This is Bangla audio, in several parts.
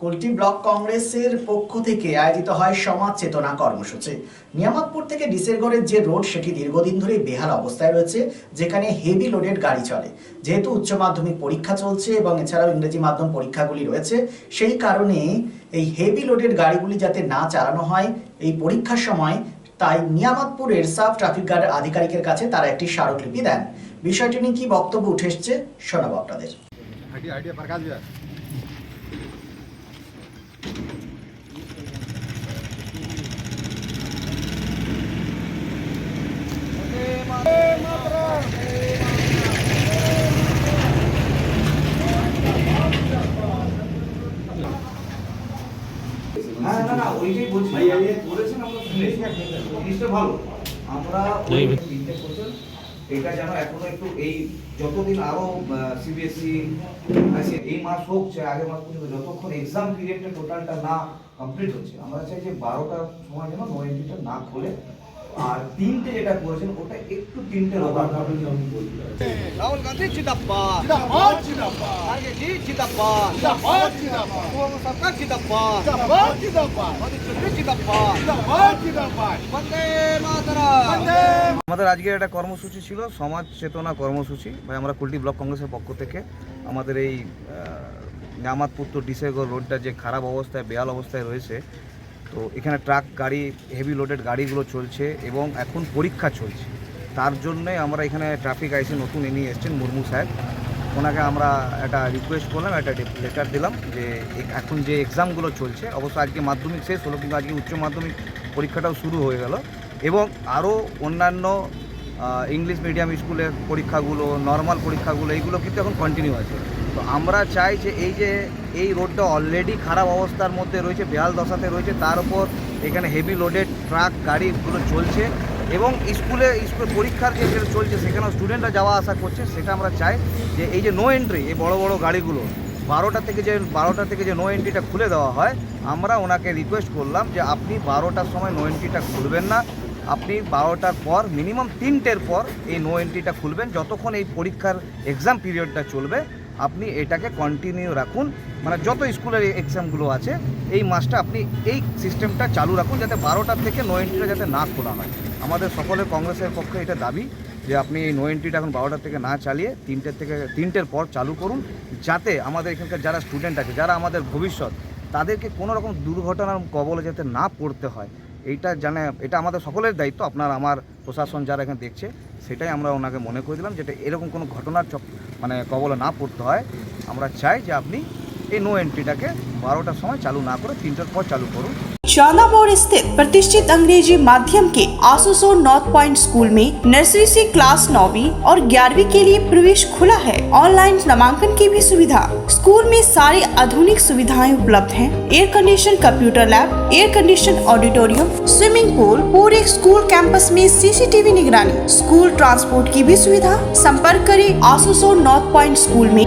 কুলটি ব্লক কংগ্রেসের পক্ষ থেকে আয়োজিত হয় সমাজ চেতনা কর্মসূচি। নিয়ামতপুর থেকে ডিসেরগড়ের যে রোড সেটি দীর্ঘদিন ধরে বেহাল অবস্থায় রয়েছে, যেখানে হেভি লোডেড গাড়ি চলে। যেহেতু উচ্চ মাধ্যমিক পরীক্ষা চলছে এবং এছাড়াও ইংরেজি মাধ্যম পরীক্ষাগুলি রয়েছে, সেই কারণে এই হেভি লোডেড গাড়িগুলি যাতে না চালানো হয় এই পরীক্ষার সময়, তাই নিয়ামতপুরের সাব ট্রাফিক গার্ড আধিকারিকের কাছে তারা একটি স্মারকলিপি দেন। বিষয়টি নিয়ে কি বক্তব্য উঠে এসছে শোনাবো আপনাদের। না ওইটাই বলছি বলেছেন আমরা জিনিসটা ভালো। আমরা এটা যেন এখনো একটু এই যতদিন আরো সিবিএসই এই মাস হোক চাই আগের মাস পর্যন্ত যতক্ষণ এক্সাম পিরিয়ডটা টোটালটা না কমপ্লিট হচ্ছে, আমরা চাই যে 12টার সময় যেন নো এন্ট্রিটা না খোলে। আর তিনটে যেটা করেছেন ওটা একটু তিনটে রাহুল গান্ধী জিন্দাবাদ, জিন্দাবাদ জিন্দাবাদ, আগে জি জিন্দাবাদ, জিন্দাবাদ জিন্দাবাদ, সরকার জিন্দাবাদ, জিন্দাবাদ জিন্দাবাদ, মোদি চন্দ্র জিন্দাবাদ, জিন্দাবাদ জিন্দাবাদ, বন্দে মাতরম, বন্দে। আমাদের আজকে একটা কর্মসূচি ছিল, সমাজ চেতনা কর্মসূচি। ভাই আমরা কুলটি ব্লক কংগ্রেসের পক্ষ থেকে আমাদের এই নিয়ামতপুর তো ডিসেরগড় রোডটা যে খারাপ অবস্থায় বেহাল অবস্থায় রয়েছে, তো এখানে ট্রাক গাড়ি হেভি লোডেড গাড়িগুলো চলছে এবং এখন পরীক্ষা চলছে। তার জন্যে আমরা এখানে ট্রাফিক আইসি নতুন নিয়ে এসেছেন মুর্মু সাহেব, ওনাকে আমরা একটা রিকোয়েস্ট করলাম, একটা লেটার দিলাম যে এখন যে এক্সামগুলো চলছে, অবশ্য আজকে মাধ্যমিক শেষ হলো কিন্তু আজকে উচ্চ মাধ্যমিক পরীক্ষাটাও শুরু হয়ে গেল, এবং আরও অন্যান্য ইংলিশ মিডিয়াম স্কুলের পরীক্ষাগুলো, নর্মাল পরীক্ষাগুলো, এইগুলো কিন্তু এখন কন্টিনিউ আছে। তো আমরা চাই যে এই রোডটা অলরেডি খারাপ অবস্থার মধ্যে রয়েছে, বেহাল দশাতে রয়েছে, তার উপর এখানে হেভি লোডেড ট্রাক গাড়িগুলো চলছে এবং স্কুলে পরীক্ষার যে চলছে সেখানেও স্টুডেন্টরা যাওয়া আসা করছে। সেটা আমরা চাই যে এই যে নো এন্ট্রি, এই বড় বড় গাড়িগুলো 12টা থেকে যে নো এন্ট্রিটা খুলে দেওয়া হয়, আমরা ওনাকে রিকোয়েস্ট করলাম যে আপনি 12টার সময় নো এন্ট্রিটা খুলবেন না, আপনি 12টার পর মিনিমাম 3টের পর এই নো এন্ট্রিটা খুলবেন। যতক্ষণ এই পরীক্ষার এক্সাম পিরিয়ডটা চলবে আপনি এটাকে কন্টিনিউ রাখুন, মানে যত স্কুলের এক্সামগুলো আছে এই মাসটা আপনি এই সিস্টেমটা চালু রাখুন, যাতে 12টার থেকে নো এন্ট্রিটা যাতে না খোলা হয়। আমাদের সকলের কংগ্রেসের পক্ষে এটা দাবি যে আপনি এই নো এন্ট্রিটা এখন 12টার থেকে না চালিয়ে 3টের পর চালু করুন, যাতে আমাদের এখানকার যারা স্টুডেন্ট আছে, যারা আমাদের ভবিষ্যৎ, তাদেরকে কোনো রকম দুর্ঘটনার কবলে যাতে না পড়তে হয়। এটা আমাদের সকলের দায়িত্ব। আপনার আমার প্রশাসন যারা এখানে দেখছে, সেটাই আমরা ওনাকে মনে করে দিলাম, যেটা এরকম কোনো ঘটনার কবলে না পড়তে হয়। আমরা চাই যে আপনি এই नो एंट्रीटाके 12टार समय चालू ना करे 3टार पर चालू करूँ। चांदामोड़ स्थित प्रतिष्ठित अंग्रेजी माध्यम के आसुसोर नॉर्थ पॉइंट स्कूल में नर्सरी से क्लास 9वीं और 11वीं के लिए प्रवेश खुला है। ऑनलाइन नामांकन की भी सुविधा। स्कूल में सारी आधुनिक सुविधाएं उपलब्ध हैं। Air condition computer lab, air condition auditorium, swimming pool, पूरे स्कूल कैंपस में सीसीटीवी निगरानी, स्कूल ट्रांसपोर्ट की भी सुविधा। संपर्क करें आसुसोर नॉर्थ पॉइंट स्कूल में।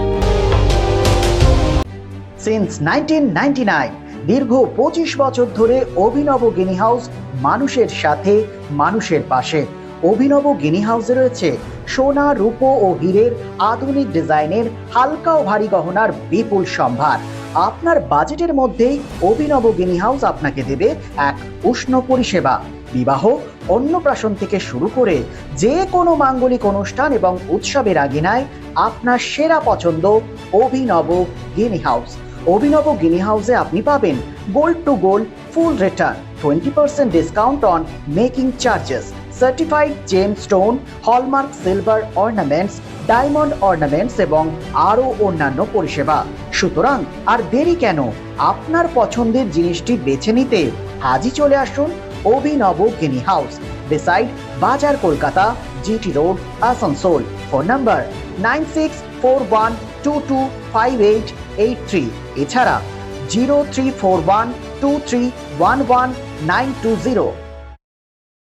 সিন্স 1999 দীর্ঘ 25 বছর ধরে অভিনব গিনি হাউস মানুষের সাথে, মানুষের পাশে। অভিনব গিনি হাউসে রয়েছে সোনা, রূপো ও হীরের আধুনিক ডিজাইনের হালকা ও ভারী গহনার বিপুল সম্ভার। আপনার বাজেটের মধ্যেই অভিনব গিনি হাউস আপনাকে দেবে এক উষ্ণ পরিষেবা। বিবাহ, অন্নপ্রাশন থেকে শুরু করে যে কোনো মাঙ্গলিক অনুষ্ঠান এবং উৎসবের আগিনায় আপনার সেরা পছন্দ অভিনব গিনি হাউস। অভিনব গিনি হাউসে আপনি পাবেন gold to gold full return, 20% discount on making charges, certified gem stone, hallmark silver ornaments, diamond ornaments এবং আরও অন্যান্য পরিষেবা। সুতরাং আর দেরি কেন? আপনার পছন্দের জিনিসটি বেছে নিতে আজই চলে আসুন অভিনব গিনি হাউস, বিসাইড বাজার Kolkata, GT road, Asansol. Phone number 9641225883, এছাড়া 034123111920।